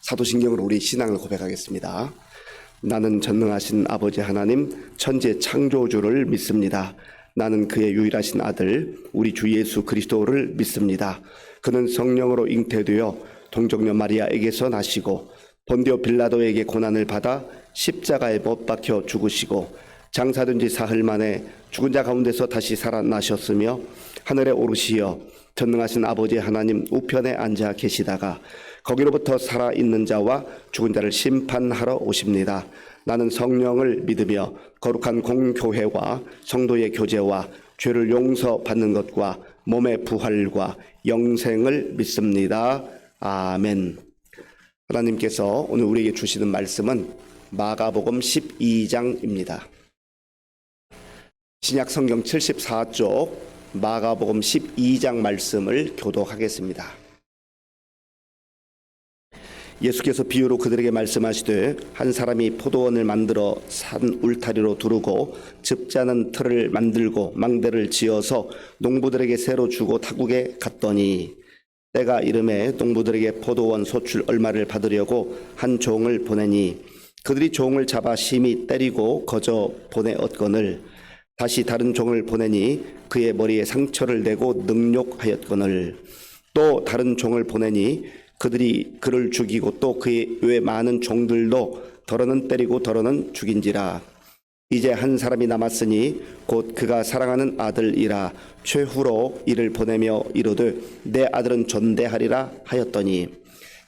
사도신경으로 우리 신앙을 고백하겠습니다. 나는 전능하신 아버지 하나님 천지 창조주를 믿습니다. 나는 그의 유일하신 아들 우리 주 예수 그리스도를 믿습니다. 그는 성령으로 잉태되어 동정녀 마리아에게서 나시고 본디오 빌라도에게 고난을 받아 십자가에 못 박혀 죽으시고 장사된 지 사흘 만에 죽은 자 가운데서 다시 살아나셨으며 하늘에 오르시어 전능하신 아버지 하나님 우편에 앉아 계시다가 거기로부터 살아있는 자와 죽은 자를 심판하러 오십니다. 나는 성령을 믿으며 거룩한 공교회와 성도의 교제와 죄를 용서받는 것과 몸의 부활과 영생을 믿습니다. 아멘. 하나님께서 오늘 우리에게 주시는 말씀은 마가복음 12장입니다. 신약 성경 74쪽 마가복음 12장 말씀을 교독하겠습니다. 예수께서 비유로 그들에게 말씀하시되 한 사람이 포도원을 만들어 산 울타리로 두르고 즙자는 틀을 만들고 망대를 지어서 농부들에게 새로 주고 타국에 갔더니 때가 이름에 농부들에게 포도원 소출 얼마를 받으려고 한 종을 보내니 그들이 종을 잡아 심히 때리고 거저 보내었거늘 다시 다른 종을 보내니 그의 머리에 상처를 내고 능욕하였거늘 또 다른 종을 보내니 그들이 그를 죽이고 또 그의 외 많은 종들도 더러는 때리고 더러는 죽인지라. 이제 한 사람이 남았으니 곧 그가 사랑하는 아들이라. 최후로 이를 보내며 이르되 내 아들은 존대하리라 하였더니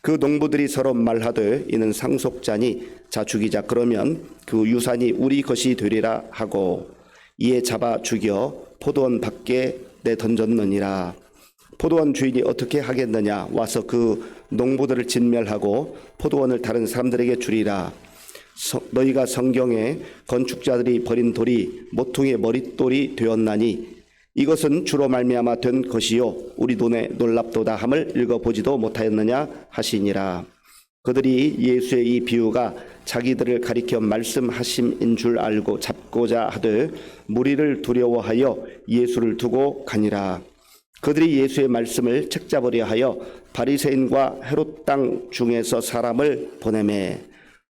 그 농부들이 서로 말하되 이는 상속자니 자 죽이자. 그러면 그 유산이 우리 것이 되리라 하고 이에 잡아 죽여 포도원 밖에 내던졌느니라. 포도원 주인이 어떻게 하겠느냐. 와서 그 농부들을 진멸하고 포도원을 다른 사람들에게 주리라. 너희가 성경에 건축자들이 버린 돌이 모퉁이의 머릿돌이 되었나니 이것은 주로 말미암아 된 것이요 우리 눈에 놀랍도다 함을 읽어보지도 못하였느냐 하시니라. 그들이 예수의 이 비유가 자기들을 가리켜 말씀하심인 줄 알고 잡고자 하되 무리를 두려워하여 예수를 두고 가니라. 그들이 예수의 말씀을 책잡으려 하여 바리새인과 헤롯 땅 중에서 사람을 보내매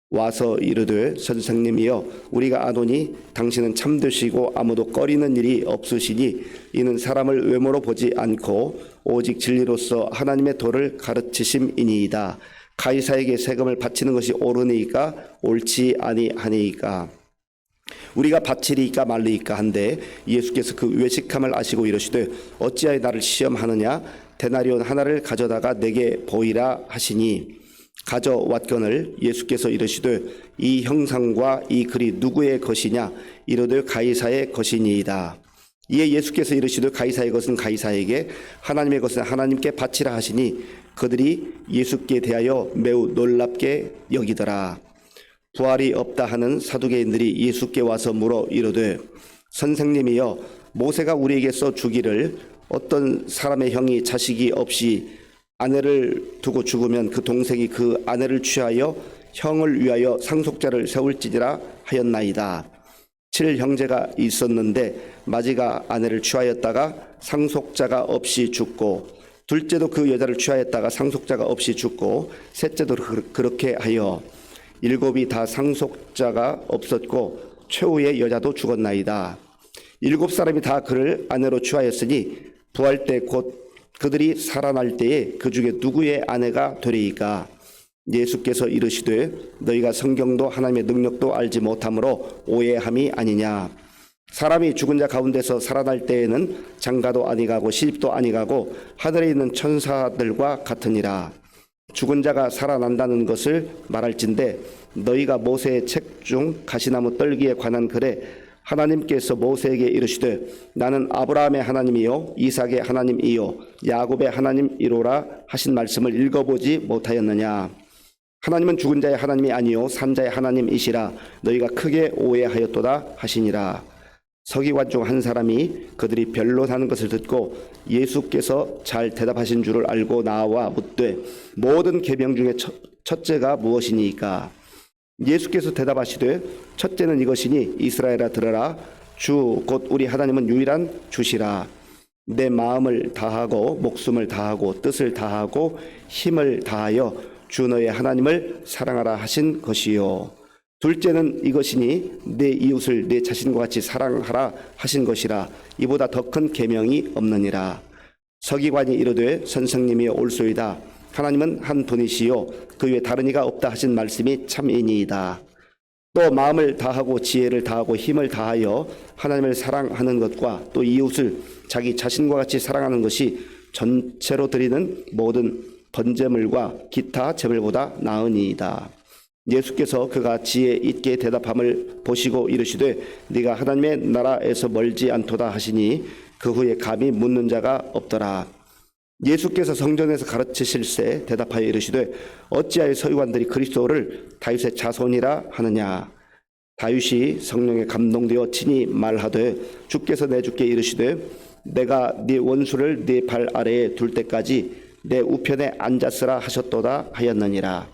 와서 이르되 선생님이여 우리가 아노니 당신은 참되시고 아무도 꺼리는 일이 없으시니 이는 사람을 외모로 보지 않고 오직 진리로서 하나님의 도를 가르치심이니이다. 가이사에게 세금을 바치는 것이 옳으니까 옳지 아니하니까 우리가 바치리이까 말리이까 한데 예수께서 그 외식함을 아시고 이르시되 어찌하여 나를 시험하느냐. 데나리온 하나를 가져다가 내게 보이라 하시니 가져왔거늘 예수께서 이르시되 이 형상과 이 글이 누구의 것이냐. 이르되 가이사의 것이니이다. 이에 예수께서 이르시되 가이사의 것은 가이사에게 하나님의 것은 하나님께 바치라 하시니 그들이 예수께 대하여 매우 놀랍게 여기더라. 부활이 없다 하는 사두개인들이 예수께 와서 물어 이르되 선생님이여 모세가 우리에게 써 주기를 어떤 사람의 형이 자식이 없이 아내를 두고 죽으면 그 동생이 그 아내를 취하여 형을 위하여 상속자를 세울지니라 하였나이다. 7형제가 있었는데 마지가 아내를 취하였다가 상속자가 없이 죽고 둘째도 그 여자를 취하였다가 상속자가 없이 죽고 셋째도 그렇게 하여 7이 다 상속자가 없었고 최후의 여자도 죽었나이다. 7사람이 다 그를 아내로 취하였으니 부활 때 곧 그들이 살아날 때에 그 중에 누구의 아내가 되리이까. 예수께서 이르시되 너희가 성경도 하나님의 능력도 알지 못함으로 오해함이 아니냐. 사람이 죽은 자 가운데서 살아날 때에는 장가도 아니가고 시집도 아니가고 하늘에 있는 천사들과 같으니라. 죽은 자가 살아난다는 것을 말할진대 너희가 모세의 책 중 가시나무 떨기에 관한 글에 하나님께서 모세에게 이르시되 나는 아브라함의 하나님이요 이삭의 하나님이요 야곱의 하나님이로라 하신 말씀을 읽어보지 못하였느냐. 하나님은 죽은 자의 하나님이 아니요 산 자의 하나님이시라. 너희가 크게 오해하였도다 하시니라. 서기관 중 한 사람이 그들이 변론하는 것을 듣고 예수께서 잘 대답하신 줄을 알고 나와 묻되 모든 계명 중에 첫째가 무엇이니까. 예수께서 대답하시되 첫째는 이것이니 이스라엘아 들으라. 주 곧 우리 하나님은 유일한 주시라. 내 마음을 다하고 목숨을 다하고 뜻을 다하고 힘을 다하여 주 너의 하나님을 사랑하라 하신 것이요. 둘째는 이것이니 내 이웃을 내 자신과 같이 사랑하라 하신 것이라. 이보다 더 큰 계명이 없느니라. 서기관이 이르되 선생님이 올소이다. 하나님은 한 분이시요 그 외에 다른 이가 없다 하신 말씀이 참이니이다. 또 마음을 다하고 지혜를 다하고 힘을 다하여 하나님을 사랑하는 것과 또 이웃을 자기 자신과 같이 사랑하는 것이 전체로 드리는 모든 번제물과 기타 제물보다 나으니이다. 예수께서 그가 지혜 있게 대답함을 보시고 이르시되 네가 하나님의 나라에서 멀지 않도다 하시니 그 후에 감히 묻는 자가 없더라. 예수께서 성전에서 가르치실새 대답하여 이르시되 어찌하여 서기관들이 그리스도를 다윗의 자손이라 하느냐. 다윗이 성령에 감동되어 친히 말하되 주께서 내 주께 이르시되 내가 네 원수를 네 발 아래에 둘 때까지 내 우편에 앉았으라 하셨도다 하였느니라.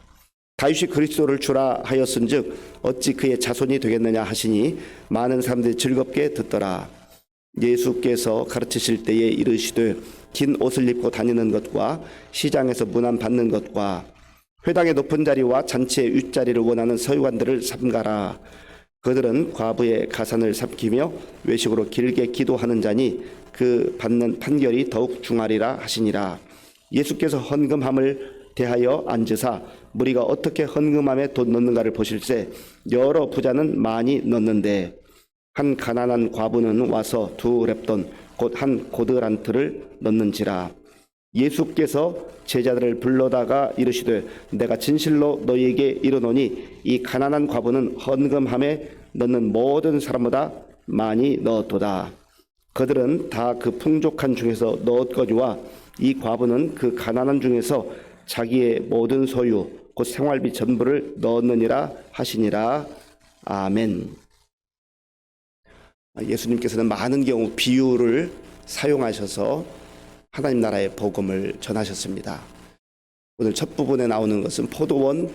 다윗이 그리스도를 주라 하였은즉 어찌 그의 자손이 되겠느냐 하시니 많은 사람들이 즐겁게 듣더라. 예수께서 가르치실 때에 이르시되 긴 옷을 입고 다니는 것과 시장에서 문안 받는 것과 회당의 높은 자리와 잔치의 윗자리를 원하는 서기관들을 삼가라. 그들은 과부의 가산을 삼키며 외식으로 길게 기도하는 자니 그 받는 판결이 더욱 중하리라 하시니라. 예수께서 헌금함을 대하여 앉으사 무리가 어떻게 헌금함에 돈 넣는가를 보실새 여러 부자는 많이 넣는데 한 가난한 과부는 와서 2렙돈 곧 한 고드란트를 넣는지라. 예수께서 제자들을 불러다가 이르시되 내가 진실로 너희에게 이르노니 이 가난한 과부는 헌금함에 넣는 모든 사람보다 많이 넣었도다. 그들은 다 그 풍족한 중에서 넣었거니와 이 과부는 그 가난한 중에서 자기의 모든 소유 곧 생활비 전부를 넣었느니라 하시니라. 아멘. 예수님께서는 많은 경우 비유를 사용하셔서 하나님 나라의 복음을 전하셨습니다. 오늘 첫 부분에 나오는 것은 포도원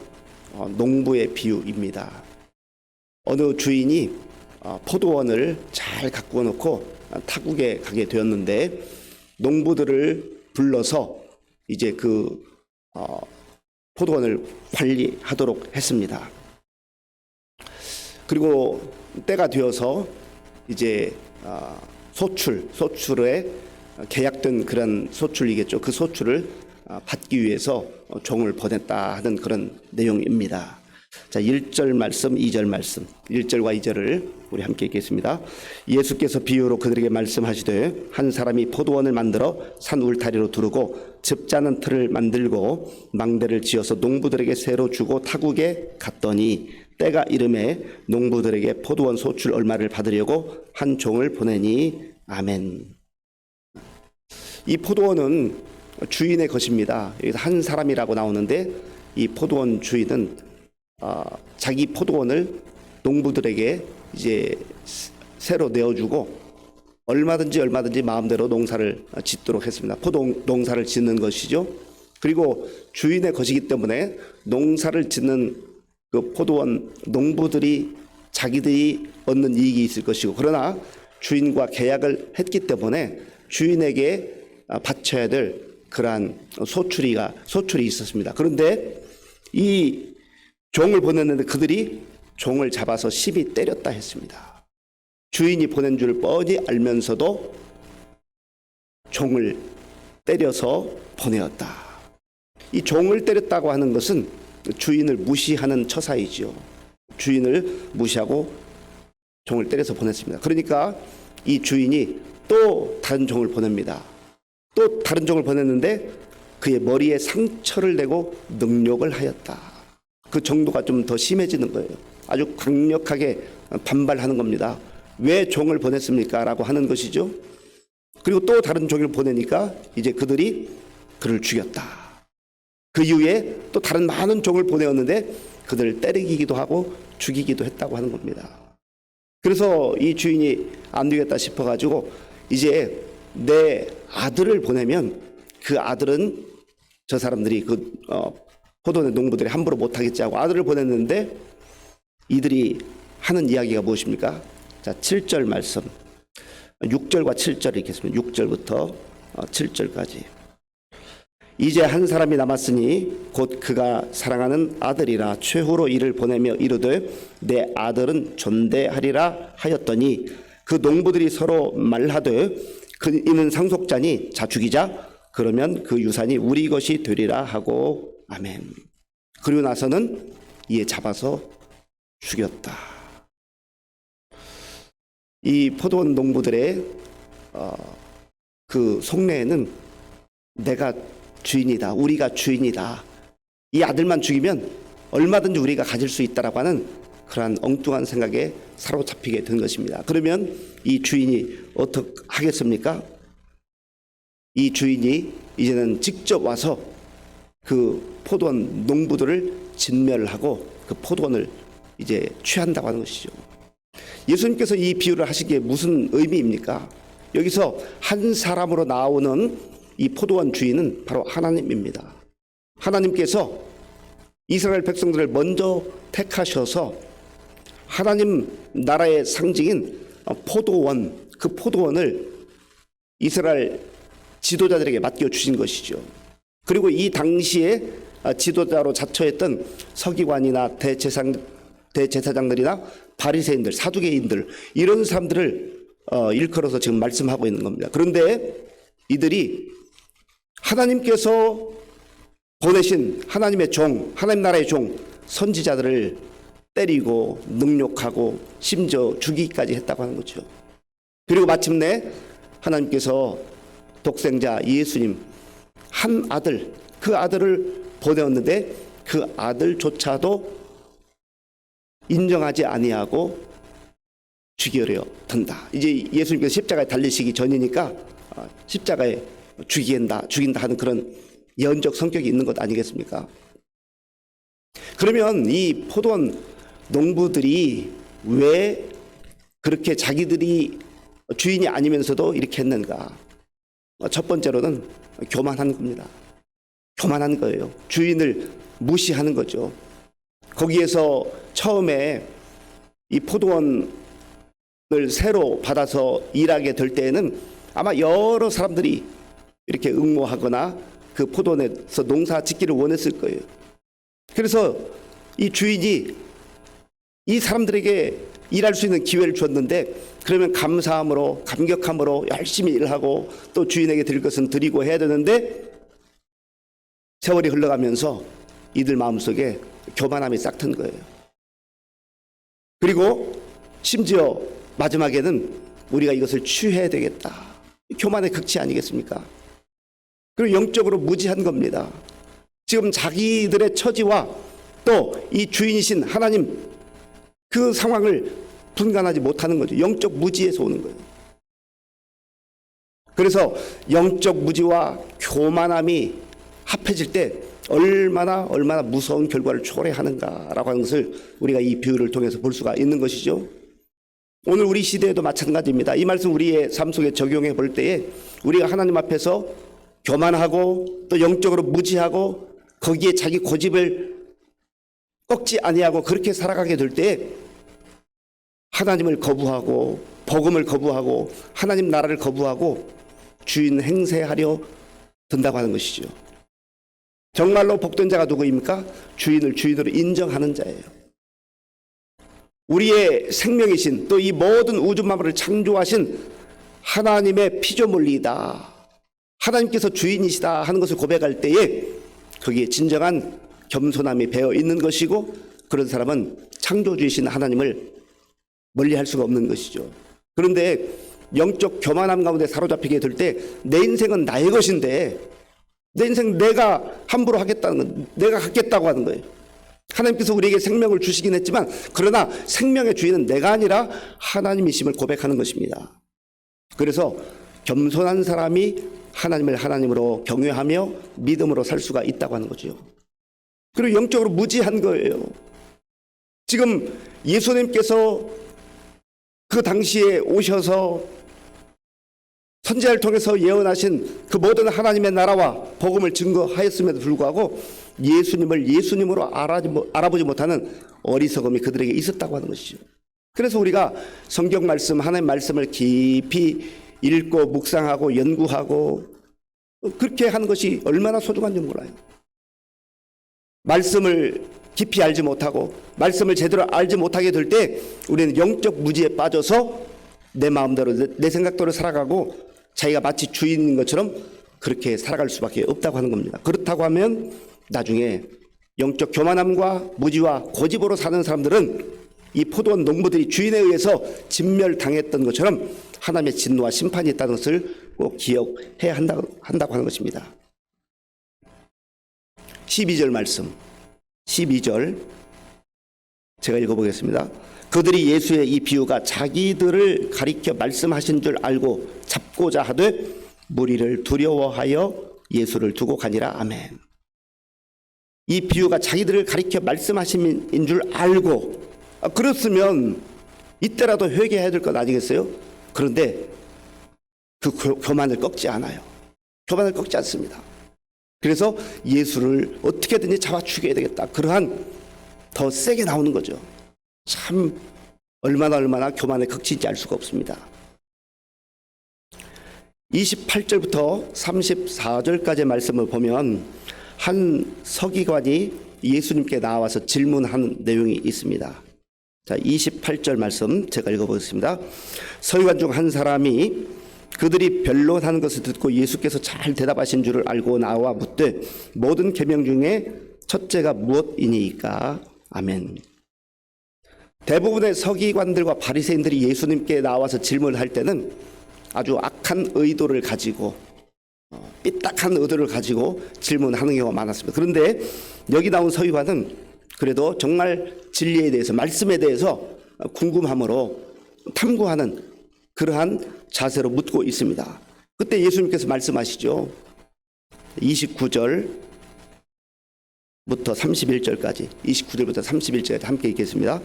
농부의 비유입니다. 어느 주인이 포도원을 잘 가꾸어 놓고 타국에 가게 되었는데 농부들을 불러서 이제 그 포도원을 관리하도록 했습니다. 그리고 때가 되어서 이제 소출에 계약된 그런 소출이겠죠. 그 소출을 받기 위해서 종을 보냈다 하는 그런 내용입니다. 자, 1절 말씀, 2절 말씀, 1절과 2절을 우리 함께 읽겠습니다. 예수께서 비유로 그들에게 말씀하시되 한 사람이 포도원을 만들어 산 울타리로 두르고 즙 짜는 틀을 만들고 망대를 지어서 농부들에게 새로 주고 타국에 갔더니 때가 이름에 농부들에게 포도원 소출 얼마를 받으려고 한 종을 보내니. 아멘. 이 포도원은 주인의 것입니다. 여기서 한 사람이라고 나오는데 이 포도원 주인은 자기 포도원을 농부들에게 이제 새로 내어주고 얼마든지 마음대로 농사를 짓도록 했습니다. 포도 농사를 짓는 것이죠. 그리고 주인의 것이기 때문에 농사를 짓는 그 포도원 농부들이 자기들이 얻는 이익이 있을 것이고, 그러나 주인과 계약을 했기 때문에 주인에게 바쳐야 될 그러한 소출이 있었습니다. 그런데 이 종을 보냈는데 그들이 종을 잡아서 심히 때렸다 했습니다. 주인이 보낸 줄 뻔히 알면서도 종을 때려서 보내었다. 이 종을 때렸다고 하는 것은 주인을 무시하는 처사이지요. 주인을 무시하고 종을 때려서 보냈습니다. 그러니까 이 주인이 또 다른 종을 보냅니다. 또 다른 종을 보냈는데 그의 머리에 상처를 내고 능욕을 하였다. 그 정도가 좀 더 심해지는 거예요. 아주 강력하게 반발하는 겁니다. 왜 종을 보냈습니까? 라고 하는 것이죠. 그리고 또 다른 종을 보내니까 이제 그들이 그를 죽였다. 그 이후에 또 다른 많은 종을 보내었는데 그들을 때리기도 하고 죽이기도 했다고 하는 겁니다. 그래서 이 주인이 안 되겠다 싶어가지고 이제 내 아들을 보내면 그 아들은 저 사람들이 포도원 농부들이 함부로 못하겠지 하고 아들을 보냈는데 이들이 하는 이야기가 무엇입니까? 자, 7절 말씀, 6절과 7절 읽겠습니다. 6절부터 7절까지. 이제 한 사람이 남았으니 곧 그가 사랑하는 아들이라 최후로 이를 보내며 이르되 내 아들은 존대하리라 하였더니 그 농부들이 서로 말하되 이는 상속자니 자 죽이자. 그러면 그 유산이 우리 것이 되리라 하고. 아멘. 그리고 나서는 이에 잡아서 죽였다. 이 포도원 농부들의 그 속내에는 내가 주인이다, 우리가 주인이다, 이 아들만 죽이면 얼마든지 우리가 가질 수 있다라고 하는 그러한 엉뚱한 생각에 사로잡히게 된 것입니다. 그러면 이 주인이 어떻게 하겠습니까? 이 주인이 이제는 직접 와서 그 포도원 농부들을 진멸하고 그 포도원을 이제 취한다고 하는 것이죠. 예수님께서 이 비유를 하시기에 무슨 의미입니까? 여기서 한 사람으로 나오는 이 포도원 주인은 바로 하나님입니다. 하나님께서 이스라엘 백성들을 먼저 택하셔서 하나님 나라의 상징인 포도원, 그 포도원을 이스라엘 지도자들에게 맡겨주신 것이죠. 그리고 이 당시에 지도자로 자처했던 서기관이나 대제사장들이나 바리새인들, 사두개인들, 이런 사람들을 일컬어서 지금 말씀하고 있는 겁니다. 그런데 이들이 하나님께서 보내신 하나님의 종, 하나님 나라의 종, 선지자들을 때리고 능욕하고 심지어 죽이기까지 했다고 하는 거죠. 그리고 마침내 하나님께서 독생자 예수님 한 아들, 그 아들을 보내었는데 그 아들조차도 인정하지 아니하고 죽이려 든다. 이제 예수님께서 십자가에 달리시기 전이니까 십자가에 죽인다 하는 그런 예언적 성격이 있는 것 아니겠습니까? 그러면 이 포도원 농부들이 왜 그렇게 자기들이 주인이 아니면서도 이렇게 했는가? 첫 번째로는 교만한 겁니다. 교만한 거예요. 주인을 무시하는 거죠. 거기에서 처음에 이 포도원을 새로 받아서 일하게 될 때에는 아마 여러 사람들이 이렇게 응모하거나 그 포도원에서 농사 짓기를 원했을 거예요. 그래서 이 주인이 이 사람들에게 일할 수 있는 기회를 줬는데 그러면 감사함으로 감격함으로 열심히 일하고 또 주인에게 드릴 것은 드리고 해야 되는데 세월이 흘러가면서 이들 마음속에 교만함이 싹튼 거예요. 그리고 심지어 마지막에는 우리가 이것을 취해야 되겠다. 교만의 극치 아니겠습니까? 그리고 영적으로 무지한 겁니다. 지금 자기들의 처지와 또 이 주인이신 하나님 그 상황을 분간하지 못하는 거죠. 영적 무지에서 오는 거예요. 그래서 영적 무지와 교만함이 합해질 때 얼마나 무서운 결과를 초래하는가라고 하는 것을 우리가 이 비유를 통해서 볼 수가 있는 것이죠. 오늘 우리 시대에도 마찬가지입니다. 이 말씀 우리의 삶 속에 적용해 볼 때에 우리가 하나님 앞에서 교만하고 또 영적으로 무지하고 거기에 자기 고집을 꺾지 아니하고 그렇게 살아가게 될 때 하나님을 거부하고 복음을 거부하고 하나님 나라를 거부하고 주인 행세하려 든다고 하는 것이죠. 정말로 복된 자가 누구입니까? 주인을 주인으로 인정하는 자예요. 우리의 생명이신 또 이 모든 우주 만물을 창조하신 하나님의 피조물이다, 하나님께서 주인이시다 하는 것을 고백할 때에 거기에 진정한 겸손함이 배어 있는 것이고 그런 사람은 창조주이신 하나님을 멀리할 수가 없는 것이죠. 그런데 영적 교만함 가운데 사로잡히게 될 때 내 인생은 나의 것인데 내 인생 내가 함부로 하겠다는 건 내가 갖겠다고 하는 거예요. 하나님께서 우리에게 생명을 주시긴 했지만 그러나 생명의 주인은 내가 아니라 하나님이심을 고백하는 것입니다. 그래서 겸손한 사람이 하나님을 하나님으로 경외하며 믿음으로 살 수가 있다고 하는 거죠. 그리고 영적으로 무지한 거예요. 지금 예수님께서 그 당시에 오셔서 선지자를 통해서 예언하신 그 모든 하나님의 나라와 복음을 증거하였음에도 불구하고 예수님을 예수님으로 알아보지 못하는 어리석음이 그들에게 있었다고 하는 것이죠. 그래서 우리가 성경 말씀, 하나님 말씀을 깊이 읽고 묵상하고 연구하고 그렇게 하는 것이 얼마나 소중한지 몰라요. 말씀을 깊이 알지 못하고 말씀을 제대로 알지 못하게 될 때 우리는 영적 무지에 빠져서 내 마음대로 내 생각대로 살아가고 자기가 마치 주인인 것처럼 그렇게 살아갈 수밖에 없다고 하는 겁니다. 그렇다고 하면 나중에 영적 교만함과 무지와 고집으로 사는 사람들은 이 포도원 농부들이 주인에 의해서 진멸당했던 것처럼 하나님의 진노와 심판이 있다는 것을 꼭 기억해야 한다고 하는 것입니다. 12절 말씀, 12절 제가 읽어보겠습니다. 그들이 예수의 이 비유가 자기들을 가리켜 말씀하신 줄 알고 잡고자 하되 무리를 두려워하여 예수를 두고 가니라. 아멘. 이 비유가 자기들을 가리켜 말씀하신 줄 알고, 그렇으면 이때라도 회개해야 될 것 아니겠어요? 그런데 그 교만을 꺾지 않아요. 교만을 꺾지 않습니다. 그래서 예수를 어떻게든지 잡아 죽여야 되겠다. 그러한 더 세게 나오는 거죠. 참 얼마나 교만의 극치인지 알 수가 없습니다. 28절부터 34절까지의 말씀을 보면 한 서기관이 예수님께 나와서 질문하는 내용이 있습니다. 자, 28절 말씀 제가 읽어보겠습니다. 서기관 중 한 사람이 그들이 변론하는 것을 듣고 예수께서 잘 대답하신 줄을 알고 나와 묻되 모든 계명 중에 첫째가 무엇이니까? 아멘. 대부분의 서기관들과 바리새인들이 예수님께 나와서 질문을 할 때는 아주 악한 의도를 가지고 삐딱한 의도를 가지고 질문하는 경우가 많았습니다. 그런데 여기 나온 서기관은 그래도 정말 진리에 대해서 말씀에 대해서 궁금함으로 탐구하는 그러한 자세로 묻고 있습니다. 그때 예수님께서 말씀하시죠. 29절부터 31절까지 29절부터 31절까지 함께 읽겠습니다.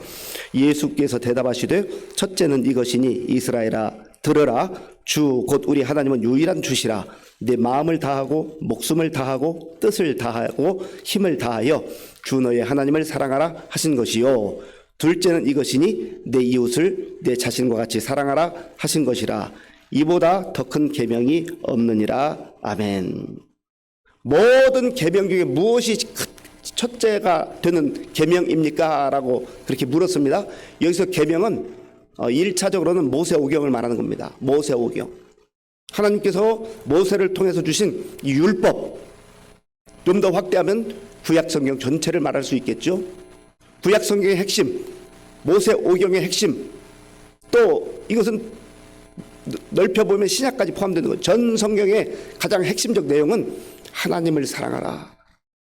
예수께서 대답하시되 첫째는 이것이니 이스라엘아 들으라. 주 곧 우리 하나님은 유일한 주시라. 내 마음을 다하고 목숨을 다하고 뜻을 다하고 힘을 다하여 주 너의 하나님을 사랑하라 하신 것이요. 둘째는 이것이니 내 이웃을 내 자신과 같이 사랑하라 하신 것이라. 이보다 더 큰 계명이 없느니라. 아멘. 모든 계명 중에 무엇이 첫째가 되는 계명입니까? 라고 그렇게 물었습니다. 여기서 계명은 1차적으로는 모세오경을 말하는 겁니다. 모세오경. 하나님께서 모세를 통해서 주신 이 율법, 좀 더 확대하면 구약성경 전체를 말할 수 있겠죠. 구약성경의 핵심, 모세오경의 핵심, 또 이것은 넓혀보면 신약까지 포함되는 것. 전 성경의 가장 핵심적 내용은 하나님을 사랑하라.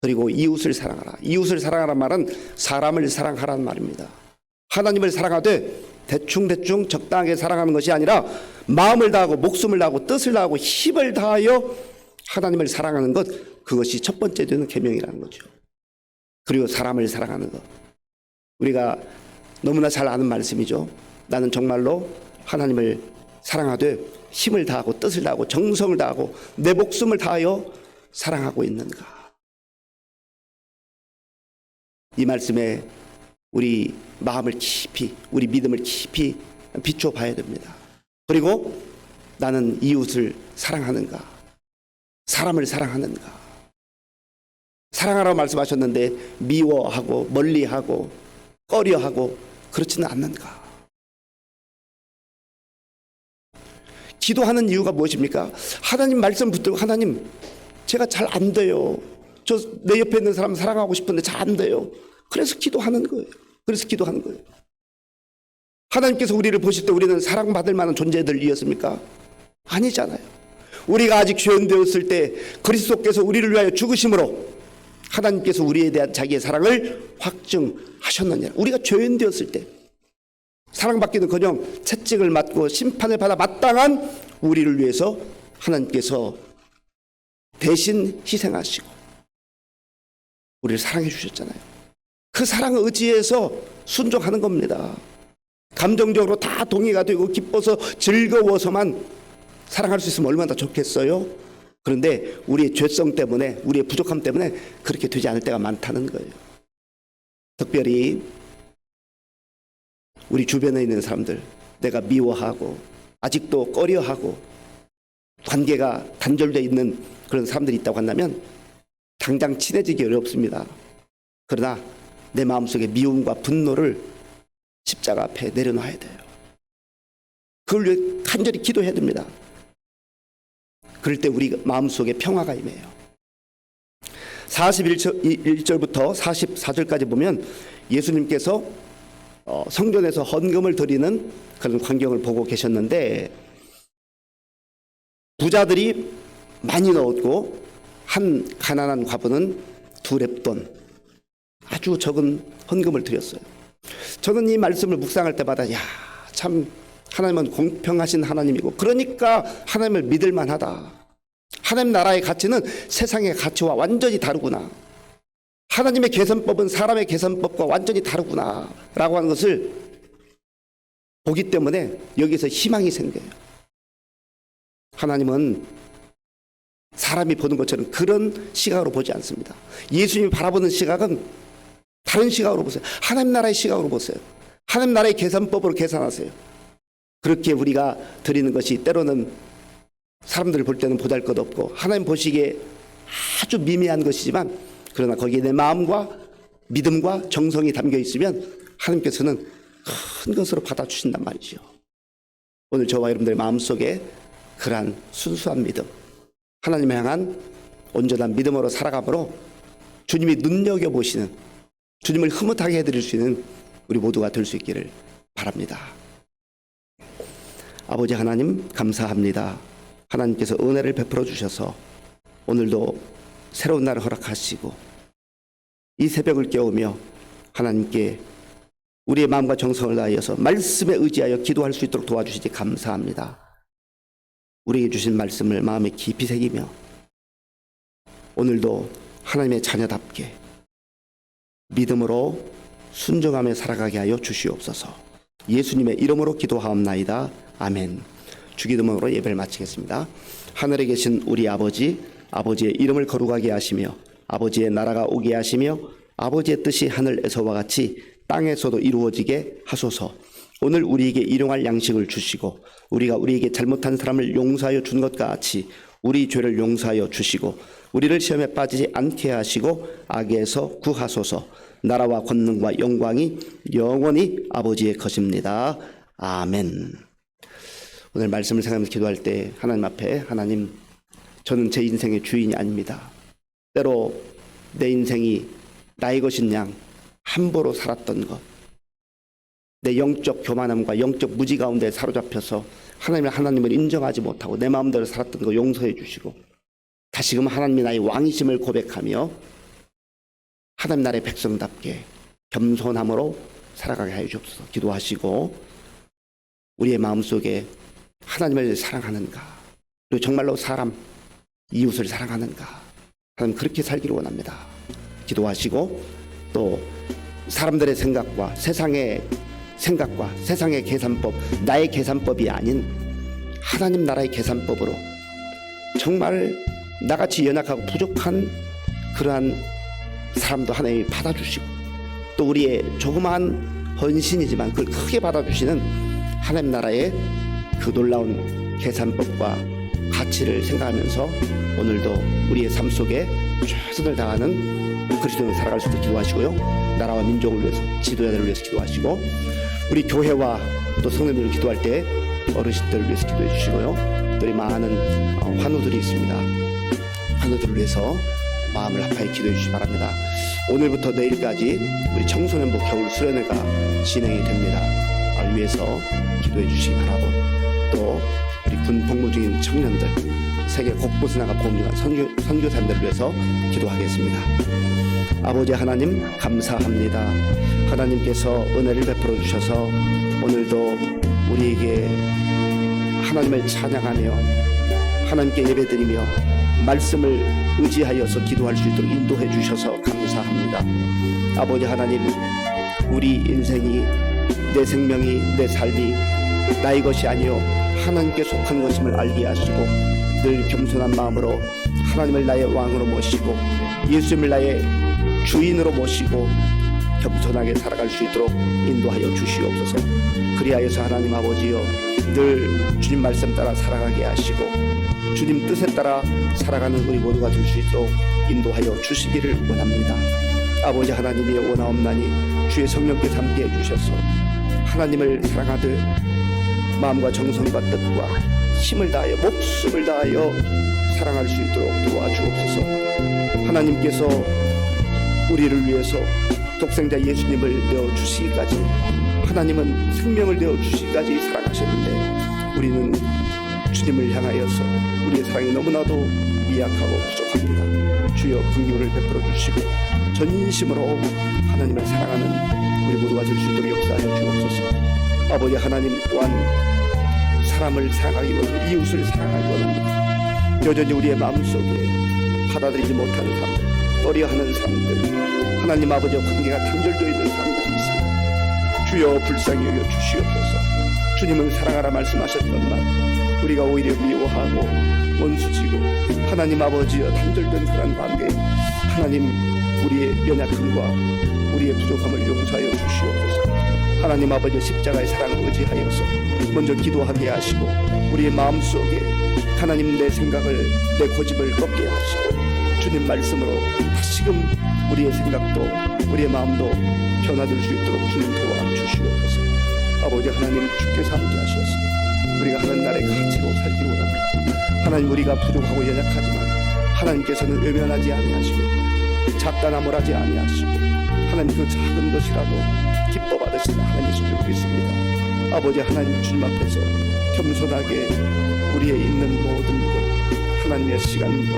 그리고 이웃을 사랑하라. 이웃을 사랑하라는 말은 사람을 사랑하라는 말입니다. 하나님을 사랑하되 대충 적당하게 사랑하는 것이 아니라 마음을 다하고 목숨을 다하고 뜻을 다하고 힘을 다하여 하나님을 사랑하는 것, 그것이 첫 번째 되는 계명이라는 거죠. 그리고 사람을 사랑하는 것, 우리가 너무나 잘 아는 말씀이죠. 나는 정말로 하나님을 사랑하되 힘을 다하고 뜻을 다하고 정성을 다하고 내 목숨을 다하여 사랑하고 있는가. 이 말씀에 우리 마음을 깊이, 우리 믿음을 깊이 비춰봐야 됩니다. 그리고 나는 이웃을 사랑하는가, 사람을 사랑하는가. 사랑하라고 말씀하셨는데 미워하고 멀리하고 꺼려하고 그렇지는 않는가. 기도하는 이유가 무엇입니까? 하나님 말씀 붙들고, 하나님 제가 잘 안 돼요. 저 내 옆에 있는 사람 사랑하고 싶은데 잘 안 돼요. 그래서 기도하는 거예요. 그래서 기도하는 거예요. 하나님께서 우리를 보실 때 우리는 사랑받을 만한 존재들이었습니까? 아니잖아요. 우리가 아직 죄인 되었을 때 그리스도께서 우리를 위하여 죽으심으로 하나님께서 우리에 대한 자기의 사랑을 확증하셨느냐. 우리가 죄인 되었을 때 사랑받기는커녕 채찍을 맞고 심판을 받아 마땅한 우리를 위해서 하나님께서 대신 희생하시고 우리를 사랑해 주셨잖아요. 그 사랑을 의지해서 순종하는 겁니다. 감정적으로 다 동의가 되고 기뻐서 즐거워서만 사랑할 수 있으면 얼마나 좋겠어요. 그런데 우리의 죄성 때문에, 우리의 부족함 때문에 그렇게 되지 않을 때가 많다는 거예요. 특별히 우리 주변에 있는 사람들, 내가 미워하고 아직도 꺼려하고 관계가 단절되어 있는 그런 사람들이 있다고 한다면 당장 친해지기 어렵습니다. 그러나 내 마음속에 미움과 분노를 십자가 앞에 내려놔야 돼요. 그걸 위해 간절히 기도해야 됩니다. 그럴 때 우리 마음속에 평화가 임해요. 41절부터 44절까지 보면 예수님께서 성전에서 헌금을 드리는 그런 광경을 보고 계셨는데, 부자들이 많이 넣었고 한 가난한 과부는 2렙돈, 아주 적은 헌금을 드렸어요. 저는 이 말씀을 묵상할 때마다 참 하나님은 공평하신 하나님이고, 그러니까 하나님을 믿을 만하다. 하나님 나라의 가치는 세상의 가치와 완전히 다르구나. 하나님의 계산법은 사람의 계산법과 완전히 다르구나 라고 하는 것을 보기 때문에 여기서 희망이 생겨요. 하나님은 사람이 보는 것처럼 그런 시각으로 보지 않습니다. 예수님이 바라보는 시각은 다른 시각으로 보세요. 하나님 나라의 시각으로 보세요. 하나님 나라의 계산법으로 계산하세요. 그렇게 우리가 드리는 것이 때로는 사람들 볼 때는 보잘것없고 하나님 보시기에 아주 미미한 것이지만, 그러나 거기에 내 마음과 믿음과 정성이 담겨 있으면 하나님께서는 큰 것으로 받아주신단 말이죠. 오늘 저와 여러분들의 마음속에 그러한 순수한 믿음, 하나님을 향한 온전한 믿음으로 살아감으로 주님이 눈여겨보시는, 주님을 흐뭇하게 해드릴 수 있는 우리 모두가 될 수 있기를 바랍니다. 아버지 하나님, 감사합니다. 하나님께서 은혜를 베풀어 주셔서 오늘도 새로운 날을 허락하시고 이 새벽을 깨우며 하나님께 우리의 마음과 정성을 다하여서 말씀에 의지하여 기도할 수 있도록 도와주시지 감사합니다. 우리에게 주신 말씀을 마음에 깊이 새기며 오늘도 하나님의 자녀답게 믿음으로 순종하며 살아가게 하여 주시옵소서. 예수님의 이름으로 기도하옵나이다. 아멘. 주기도문으로 예배를 마치겠습니다. 하늘에 계신 우리 아버지, 아버지의 이름을 거룩하게 하시며 아버지의 나라가 오게 하시며 아버지의 뜻이 하늘에서와 같이 땅에서도 이루어지게 하소서. 오늘 우리에게 일용할 양식을 주시고 우리가 우리에게 잘못한 사람을 용서하여 준 것 같이 우리 죄를 용서하여 주시고 우리를 시험에 빠지지 않게 하시고 악에서 구하소서. 나라와 권능과 영광이 영원히 아버지의 것입니다. 아멘. 오늘 말씀을 생각하면서 기도할 때 하나님 앞에, 하나님, 저는 제 인생의 주인이 아닙니다. 때로 내 인생이 나의 것인 양 함부로 살았던 것, 내 영적 교만함과 영적 무지 가운데 사로잡혀서 하나님을 인정하지 못하고 내 마음대로 살았던 거 용서해 주시고 다시금 하나님이 나의 왕이심을 고백하며 하나님 나라의 백성답게 겸손함으로 살아가게 하여 주옵소서. 기도하시고 우리의 마음속에 하나님을 사랑하는가, 그리고 정말로 사람, 이웃을 사랑하는가, 하나님 그렇게 살기를 원합니다. 기도하시고 또 사람들의 생각과 세상의 생각과 세상의 계산법, 나의 계산법이 아닌 하나님 나라의 계산법으로 정말 나같이 연약하고 부족한 그러한 사람도 하나님이 받아주시고 또 우리의 조그마한 헌신이지만 그걸 크게 받아주시는 하나님 나라의 그 놀라운 계산법과 가치를 생각하면서 오늘도 우리의 삶 속에 최선을 다하는 그리스도인으로 살아갈 수 있도록 기도하시고요. 나라와 민족을 위해서, 지도자들을 위해서 기도하시고 우리 교회와 또 성도님들을 기도할 때 어르신들을 위해서 기도해 주시고요. 또 우리 많은 환우들이 있습니다. 환우들을 위해서 마음을 합하여 기도해 주시기 바랍니다. 오늘부터 내일까지 우리 청소년부 겨울 수련회가 진행이 됩니다. 위해서 기도해 주시기 바라고, 또 우리 군 복무 중인 청년들, 세계 곳곳에 나가 복무한 선교사님들을 위해서 기도하겠습니다. 아버지 하나님 감사합니다. 하나님께서 은혜를 베풀어 주셔서 오늘도 우리에게 하나님을 찬양하며 하나님께 예배드리며 말씀을 의지하여서 기도할 수 있도록 인도해 주셔서 감사합니다. 아버지 하나님, 우리 인생이, 내 생명이, 내 삶이 나의 것이 아니요 하나님께 속한 것임을 알게 하시고 늘 겸손한 마음으로 하나님을 나의 왕으로 모시고 예수님을 나의 주인으로 모시고 겸손하게 살아갈 수 있도록 인도하여 주시옵소서. 그리하여서 하나님 아버지여, 늘 주님 말씀 따라 살아가게 하시고 주님 뜻에 따라 살아가는 우리 모두가 될 수 있도록 인도하여 주시기를 원합니다. 아버지 하나님이 원하옵나니 주의 성령께서 함께 해주셔서 하나님을 사랑하듯 마음과 정성과 뜻과 힘을 다하여 목숨을 다하여 사랑할 수 있도록 도와주옵소서. 하나님께서 우리를 위해서 독생자 예수님을 내어주시기까지, 하나님은 생명을 내어주시기까지 사랑하셨는데 우리는 주님을 향하여서 우리의 사랑이 너무나도 미약하고 부족합니다. 주여 긍휼을 베풀어 주시고 전심으로 하나님을 사랑하는 우리 모두가 될 수 있도록 역사하여 주옵소서. 아버지 하나님 또한 사람을 사랑하기 원합니다. 이웃을 사랑하기 원합니다. 여전히 우리의 마음속에 받아들이지 못하는 사람들, 꺼려하는 사람들, 하나님 아버지와 관계가 단절되어 있는 사람들이 있습니다. 주여 불쌍히 여겨 주시옵소서. 주님은 사랑하라 말씀하셨건만 우리가 오히려 미워하고 원수지고 하나님 아버지와 단절된 그런 관계, 하나님 우리의 연약함과 우리의 부족함을 용서하여 주시옵소서. 하나님 아버지 십자가의 사랑을 의지하여서 먼저 기도하게 하시고 우리의 마음속에 하나님 내 생각을, 내 고집을 꺾게 하시고 주님 말씀으로 다시금 우리의 생각도 우리의 마음도 변화될 수 있도록 주님 도와주시옵소서. 아버지 하나님 주께서 함께 하셔서 우리가 하는 날의 가치로 살기를 원합니다. 하나님 우리가 부족하고 연약하지만 하나님께서는 외면하지 아니하시고 작다나무라지 아니하시고 하나님 그 작은 것이라도 기뻐 받으시는 하나님이신 줄 믿습니다. 아버지 하나님 주님 앞에서 겸손하게 우리의 있는 모든 것, 하나님의 시간과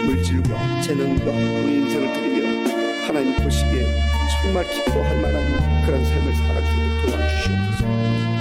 물질과 재능과 우리 인생을 드리며 하나님 보시기에 정말 기뻐할 만한 그런 삶을 살아주시도록 도와주시옵소서.